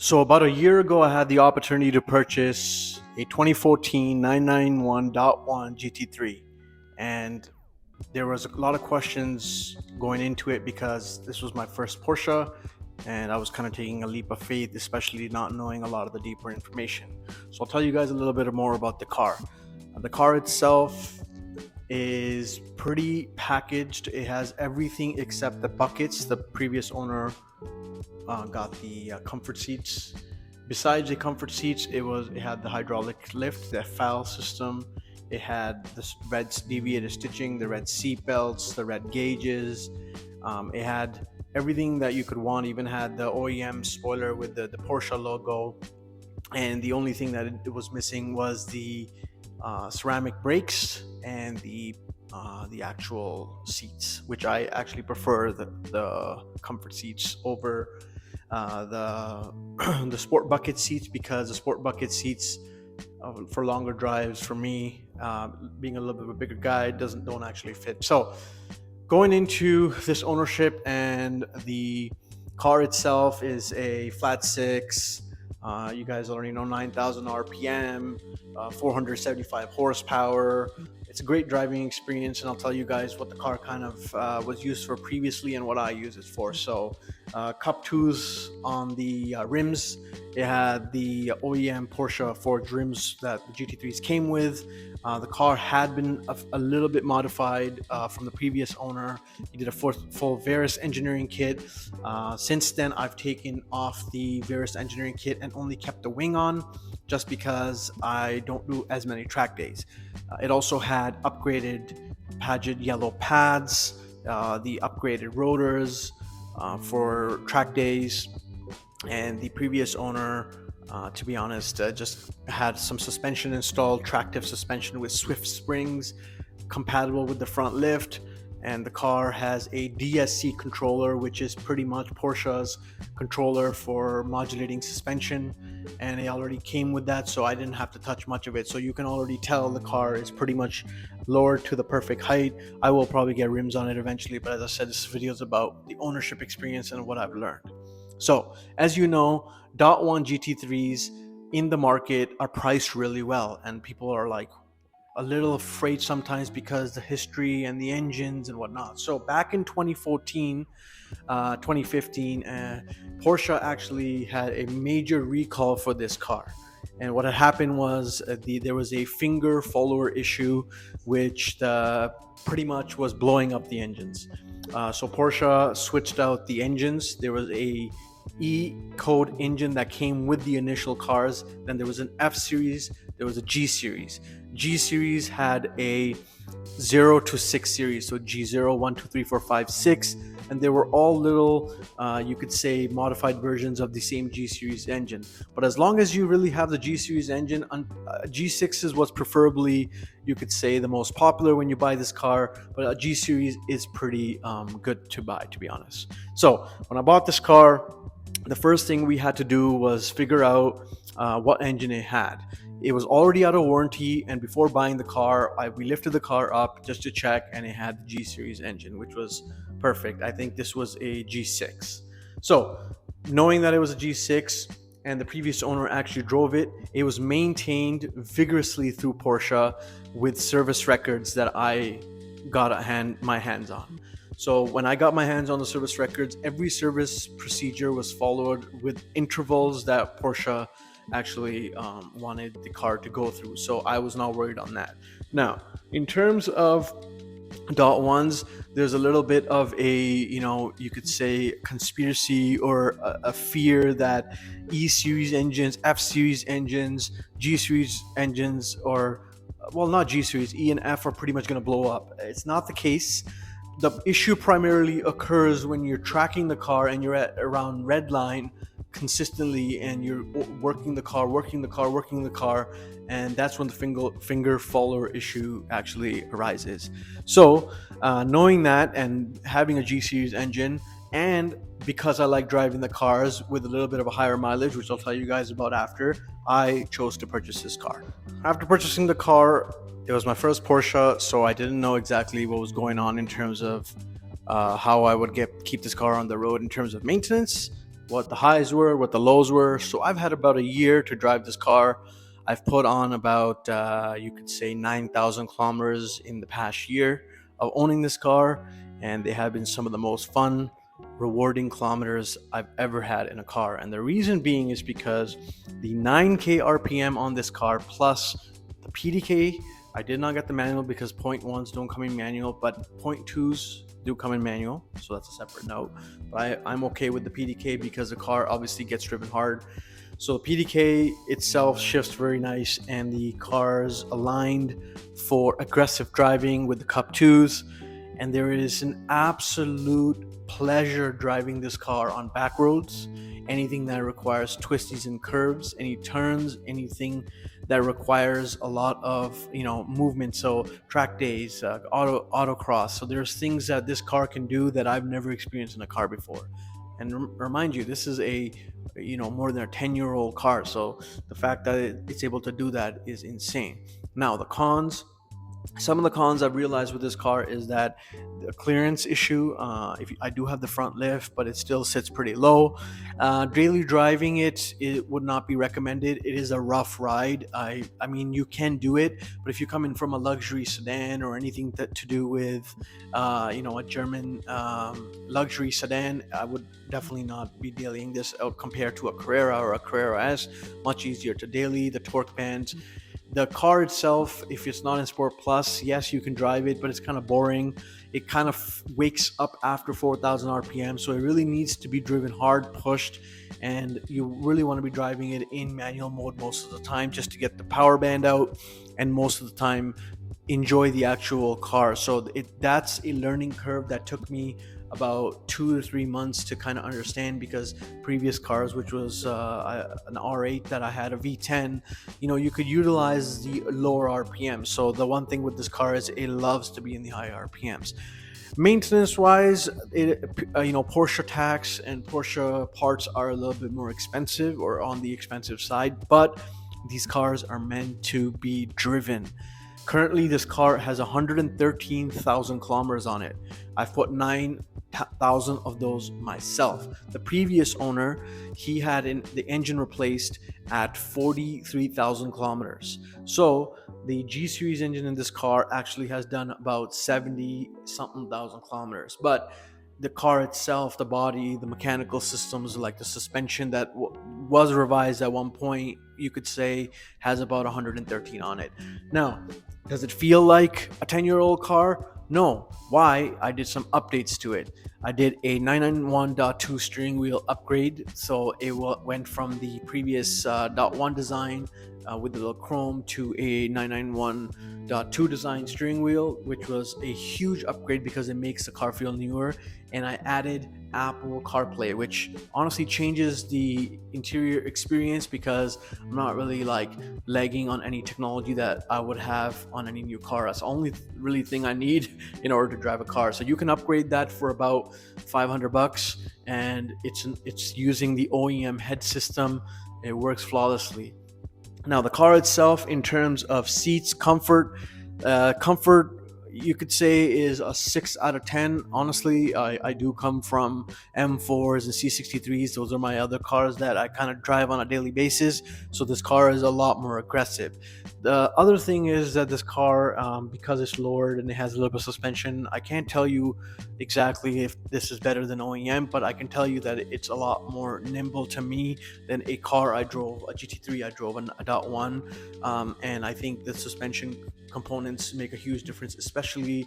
So about a year ago, I had the opportunity to purchase a 2014 991.1 GT3, and there was a lot of questions going into it because this was my first Porsche, and I was kind of taking a leap of faith, especially not knowing a lot of the deeper information. So I'll tell you guys a little bit more about the car. The car itself is pretty packaged. It has everything except the buckets. The previous owner got the comfort seats. Besides the comfort seats, it had the hydraulic lift, the FAL system. It had the red deviated stitching, the red seat belts, the red gauges. It had everything that you could want. Even had the OEM spoiler with the Porsche logo. And the only thing that it was missing was the ceramic brakes and the actual seats, which I actually prefer the comfort seats over the sport bucket seats, because the sport bucket seats for longer drives for me, being a little bit of a bigger guy, don't actually fit. So going into this ownership, and the car itself is a flat six. You guys already know 9,000 RPM, 475 horsepower. It's a great driving experience, and I'll tell you guys what the car kind of was used for previously and what I use it for. So Cup 2s on the rims. It had the OEM Porsche forged rims that the GT3s came with. The car had been a little bit modified from the previous owner. He did a full Verus engineering kit. Since then, I've taken off the Verus engineering kit and only kept the wing on, just because I don't do as many track days. It also had upgraded Paget yellow pads, the upgraded rotors for track days, and the previous owner, to be honest, just had some suspension installed, tractive suspension with Swift springs, compatible with the front lift. And the car has a DSC controller, which is pretty much Porsche's controller for modulating suspension, and it already came with that, so I didn't have to touch much of it. So you can already tell the car is pretty much lowered to the perfect height. I will probably get rims on it eventually, but as I said, this video is about the ownership experience and what I've learned. So as you know, .1 GT3s in the market are priced really well, and people are like a little afraid sometimes because the history and the engines and whatnot. So back in 2014, 2015, Porsche actually had a major recall for this car. And what had happened was there was a finger follower issue, which pretty much was blowing up the engines. So Porsche switched out the engines. There was a E code engine that came with the initial cars. Then there was an F series, there was a G series. G series had a 0 to 6 series, so G0, 1, 2, 3, 4, 5, 6, and they were all little, you could say, modified versions of the same G series engine. But as long as you really have the G series engine, G6 is what's preferably, you could say, the most popular when you buy this car, but a G series is pretty good to buy, to be honest. So when I bought this car, the first thing we had to do was figure out what engine it had. It was already out of warranty, and before buying the car, we lifted the car up just to check, and it had the G series engine, which was perfect. I think this was a G6. So knowing that it was a G6 and the previous owner actually drove it, it was maintained vigorously through Porsche with service records that I got my hands on. So when I got my hands on the service records, every service procedure was followed with intervals that Porsche actually wanted the car to go through. So I was not worried on that. Now, in terms of .1s, there's a little bit of a, you could say, conspiracy or a fear that E series engines, F series engines, G series engines, or, well, not G series, E and F are pretty much going to blow up. It's not the case. The issue primarily occurs when you're tracking the car and you're at around red line consistently, and you're working the car, and that's when the finger follower issue actually arises. So knowing that and having a G series engine, and because I like driving the cars with a little bit of a higher mileage, which I'll tell you guys about after, I chose to purchase this car. After purchasing the car, it was my first Porsche, so I didn't know exactly what was going on in terms of how I would keep this car on the road in terms of maintenance. what the highs were, what the lows were. So I've had about a year to drive this car. I've put on about, you could say, 9,000 kilometers in the past year of owning this car, and they have been some of the most fun, rewarding kilometers I've ever had in a car. And the reason being is because the 9K RPM on this car plus the PDK, I did not get the manual because 0.1s don't come in manual, but 0.2s do come in manual, so that's a separate note. But I'm okay with the PDK because the car obviously gets driven hard. So the PDK itself shifts very nice, and the car's aligned for aggressive driving with the Cup 2s. And there is an absolute pleasure driving this car on back roads. Anything that requires twisties and curves, any turns, anything that requires a lot of movement. So track days, autocross. So there's things that this car can do that I've never experienced in a car before. And remind you, this is a more than a 10-year-old car. So the fact that it's able to do that is insane. Now the cons. Some of the cons I've realized with this car is that the clearance issue. I do have the front lift, but it still sits pretty low. Daily driving it would not be recommended. It is a rough ride. I mean, you can do it, but if you come in from a luxury sedan or anything to do with, a German luxury sedan, I would definitely not be dailying this out compared to a Carrera or a Carrera S. Much easier to daily. The torque bands. The car itself, if it's not in Sport Plus, yes, you can drive it, but it's kind of boring. It kind of wakes up after 4,000 RPM, so it really needs to be driven hard, pushed, and you really want to be driving it in manual mode most of the time just to get the power band out, and most of the time enjoy the actual car. So that's a learning curve that took me about 2 to 3 months to kind of understand, because previous cars, which was an R8 that I had, a V10, you could utilize the lower RPM. So the one thing with this car is it loves to be in the high RPMs. Maintenance wise, Porsche tax and Porsche parts are a little bit more expensive, or on the expensive side, but these cars are meant to be driven. Currently, this car has 113,000 kilometers on it. I've put 9,000 of those myself. The previous owner, he had the engine replaced at 43,000 kilometers. So the G Series engine in this car actually has done about 70 something thousand kilometers. But the car itself, the body, the mechanical systems, like the suspension that was revised at one point, you could say has about 113 on it. Now, does it feel like a 10-year-old car? No. Why? I did some updates to it. I did a 991.2 steering wheel upgrade. So it went from the previous .1 design with the little chrome to a 991.2 design steering wheel, which was a huge upgrade because it makes the car feel newer. And I added Apple CarPlay, which honestly changes the interior experience, because I'm not really like lagging on any technology that I would have on any new car. That's the only really thing I need in order to drive a car. So you can upgrade that for about $500, and it's using the OEM head system. It works flawlessly. Now the car itself, in terms of seats, comfort, you could say is a 6 out of 10. Honestly, I do come from M4s and C63s. Those are my other cars that I kind of drive on a daily basis. So this car is a lot more aggressive. The other thing is that this car, because it's lowered and it has a little bit of suspension, I can't tell you exactly if this is better than OEM, but I can tell you that it's a lot more nimble to me than a car I drove, a GT3 I drove, a .1. And I think the suspension components make a huge difference, especially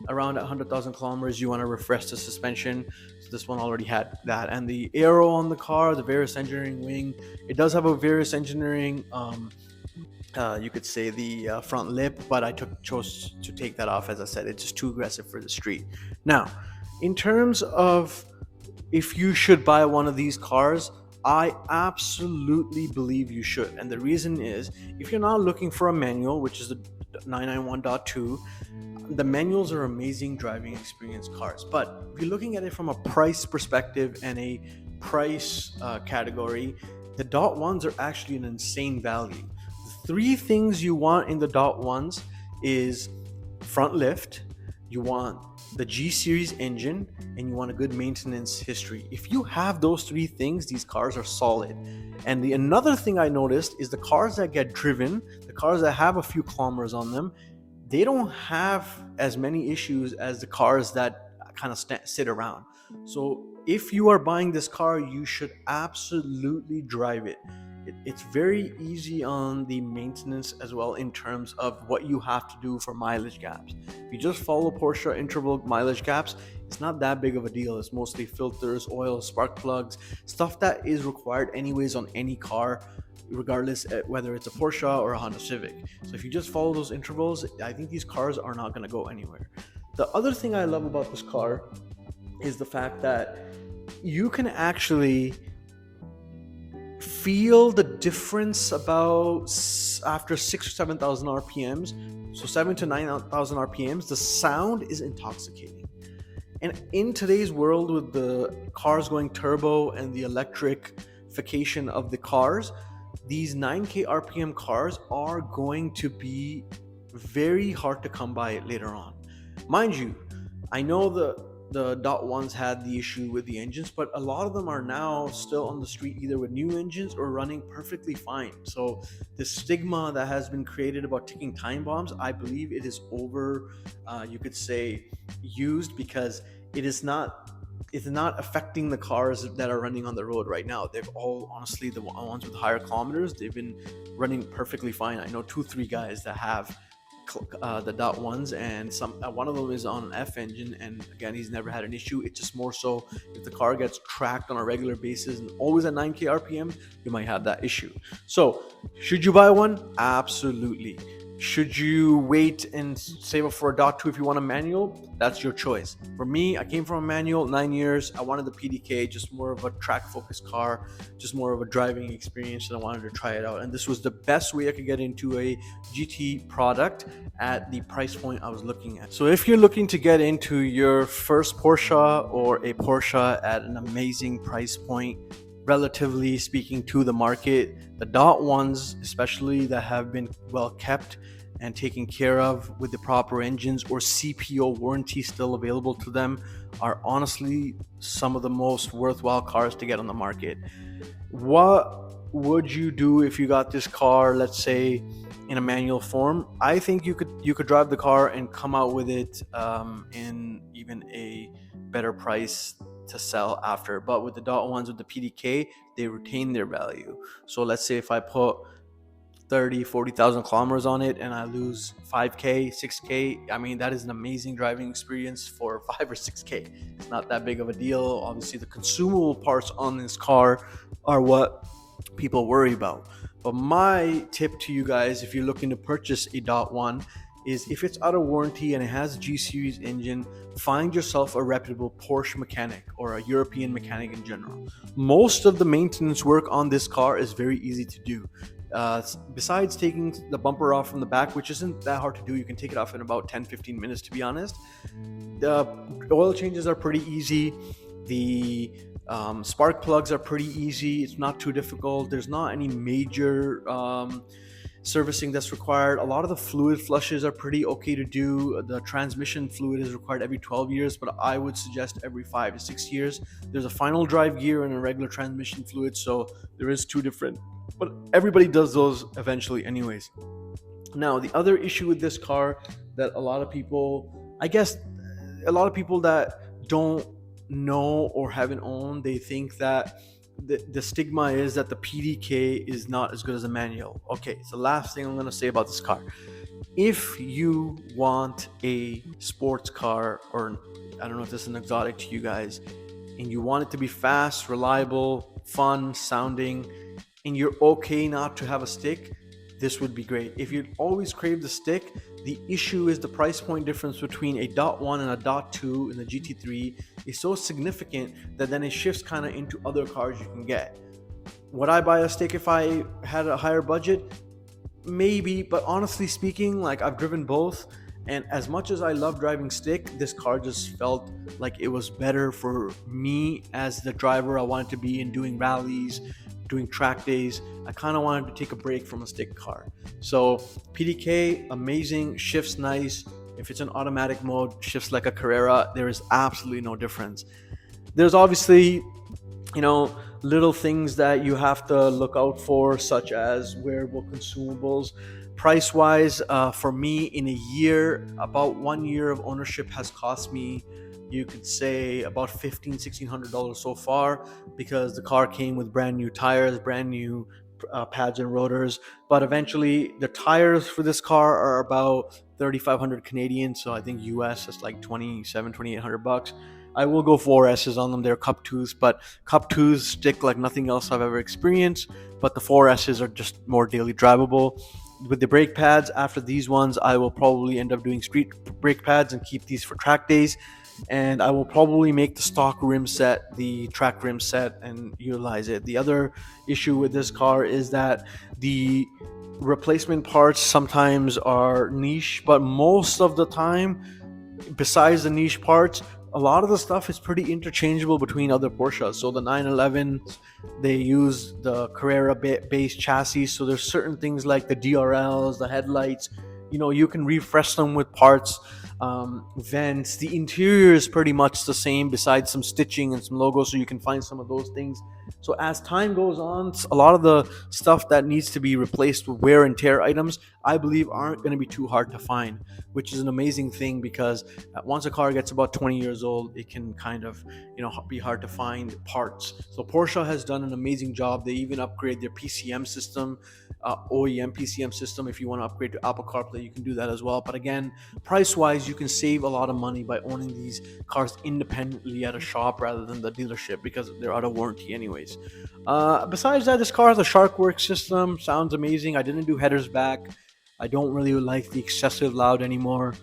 around 100,000 kilometers. You want to refresh the suspension. So this one already had that. And the aero on the car, the Various Engineering wing, it does have a Various Engineering you could say the front lip, but I chose to take that off. As I said, it's just too aggressive for the street. Now, in terms of if you should buy one of these cars, I absolutely believe you should. And the reason is, if you're not looking for a manual, which is the 991.2, the manuals are amazing driving experience cars. But if you're looking at it from a price perspective and a price category, the .1s are actually an insane value. The three things you want in the .1s is front lift, you want the G Series engine, and you want a good maintenance history. If you have those three things, these cars are solid. And another thing I noticed is the cars that get driven, the cars that have a few kilometers on them, they don't have as many issues as the cars that kind of sit around. So if you are buying this car, you should absolutely drive it. It's very easy on the maintenance as well, in terms of what you have to do for mileage gaps. If you just follow Porsche interval mileage gaps, it's not that big of a deal. It's mostly filters, oil, spark plugs, stuff that is required anyways on any car, regardless whether it's a Porsche or a Honda Civic. So if you just follow those intervals, I think these cars are not going to go anywhere. The other thing I love about this car is the fact that you can actually feel the difference about after 6 or 7,000 RPMs. So 7 to 9,000 RPMs, the sound is intoxicating. And in today's world, with the cars going turbo and the electrification of the cars, these 9K RPM cars are going to be very hard to come by later on. Mind you, I know the dot ones had the issue with the engines, but a lot of them are now still on the street either with new engines or running perfectly fine. So the stigma that has been created about ticking time bombs, I believe it is over, you could say, used, because it's not affecting the cars that are running on the road right now. They've all, honestly, the ones with higher kilometers, they've been running perfectly fine. I know 2-3 guys that have the dot ones, and one of them is on an F engine, and again, he's never had an issue. It's just more so if the car gets tracked on a regular basis and always at 9K RPM, you might have that issue. So should you buy one? Absolutely. Should you wait and save up for a dot 2 if you want a manual? That's your choice. For me, I came from a manual, 9 years. I wanted the PDK, just more of a track focused car, just more of a driving experience, and I wanted to try it out. And this was the best way I could get into a GT product at the price point I was looking at. So if you're looking to get into your first Porsche, or a Porsche at an amazing price point, relatively speaking, to the market, the dot ones, especially that have been well kept and taken care of with the proper engines or CPO warranty still available to them, are honestly some of the most worthwhile cars to get on the market. What would you do if you got this car, let's say, in a manual form? I think you could drive the car and come out with it in even a better price to sell after. But with the dot ones, with the PDK, they retain their value. So let's say if I put 40,000 kilometers on it and I lose 5K, 6K, I mean, that is an amazing driving experience for 5 or 6K. It's not that big of a deal. Obviously, the consumable parts on this car are what people worry about. But my tip to you guys, if you're looking to purchase a dot one, is if it's out of warranty and it has a G Series engine, find yourself a reputable Porsche mechanic or a European mechanic in general. Most of the maintenance work on this car is very easy to do. Besides taking the bumper off from the back, which isn't that hard to do, you can take it off in about 10-15 minutes, to be honest. The oil changes are pretty easy. The spark plugs are pretty easy. It's not too difficult. There's not any major servicing that's required. A lot of the fluid flushes are pretty okay to do. The transmission fluid is required every 12 years, but I would suggest every 5 to 6 years. There's a final drive gear and a regular transmission fluid, so there is two different, but everybody does those eventually anyways. Now, the other issue with this car that a lot of people that don't know or haven't owned, they think that the stigma is that the PDK is not as good as a manual. Okay, it's the last thing I'm going to say about this car. If you want a sports car, or I don't know if this is an exotic to you guys, and you want it to be fast, reliable, fun sounding, and you're okay not to have a stick, this would be great. If you always crave the stick, the issue is the price point difference between a dot one and a dot two in the GT3 is so significant that then it shifts kind of into other cars you can get. Would I buy a stick if I had a higher budget? Maybe, but honestly speaking, like, I've driven both, and as much as I love driving stick, this car just felt like it was better for me as the driver I wanted to be in, doing rallies, doing track days. I kind of wanted to take a break from a stick car. So PDK, amazing, shifts nice, if it's an automatic mode, shifts like a Carrera, there is absolutely no difference. There's obviously, you know, little things that you have to look out for, such as wearable consumables. Price wise, for me, in a year, about 1 year of ownership has cost me, you could say, about $1,500 to $1,600 so far, because the car came with brand new tires, brand new pads and rotors. But eventually the tires for this car are about 3,500 Canadian, so I think US is like 2,800 bucks. I will go 4S's on them. They're cup twos, but cup twos stick like nothing else I've ever experienced. But the 4S's are just more daily drivable. With the brake pads, after these ones, I will probably end up doing street brake pads and keep these for track days. And I will probably make the stock rim set the track rim set and utilize it. The other issue with this car is that the replacement parts sometimes are niche, but most of the time, besides the niche parts, a lot of the stuff is pretty interchangeable between other Porsches. So the 911s, they use the Carrera based chassis. So there's certain things like the DRLs, the headlights, you can refresh them with parts. Vents, the interior is pretty much the same, besides some stitching and some logos. So you can find some of those things. So as time goes on, a lot of the stuff that needs to be replaced with wear and tear items, I believe, aren't going to be too hard to find, which is an amazing thing, because once a car gets about 20 years old, it can kind of, be hard to find parts. So Porsche has done an amazing job. They even upgrade their PCM system, OEM PCM system. If you want to upgrade to Apple CarPlay, you can do that as well. But again, price wise, you can save a lot of money by owning these cars independently at a shop rather than the dealership, because they're out of warranty anyways. Besides that, this car has a Sharkworks system. Sounds amazing. I didn't do headers back. I don't really like the excessive loud anymore.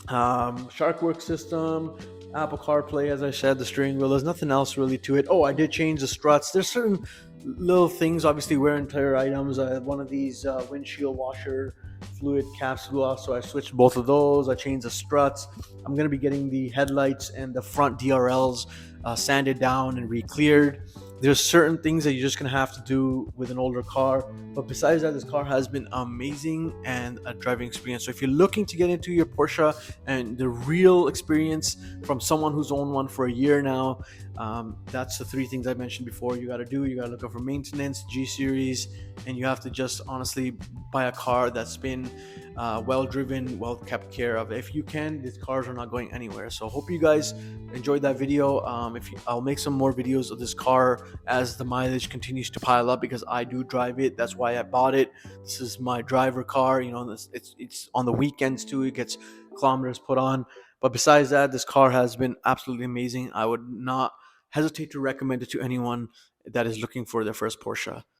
Sharkworks system, Apple CarPlay, as I said, the steering wheel. There's nothing else really to it. Oh, I did change the struts. There's certain little things, obviously wear and tear items. One of these windshield washer fluid caps flew off, so I switched both of those. I changed the struts. I'm going to be getting the headlights and the front DRLs sanded down and re-cleared. There's certain things that you're just going to have to do with an older car, but besides that, this car has been amazing and a driving experience. So if you're looking to get into your Porsche and the real experience from someone who's owned one for a year now, that's the three things I mentioned before you got to do. You got to look out for maintenance, G series, and you have to just honestly buy a car that's been well driven, well kept care of. If you can, these cars are not going anywhere. So hope you guys enjoyed that video. I'll make some more videos of this car as the mileage continues to pile up, because I do drive it. That's why I bought it. This is my driver car. It's on the weekends too. It gets kilometers put on. But besides that, this car has been absolutely amazing. I would not hesitate to recommend it to anyone that is looking for their first Porsche.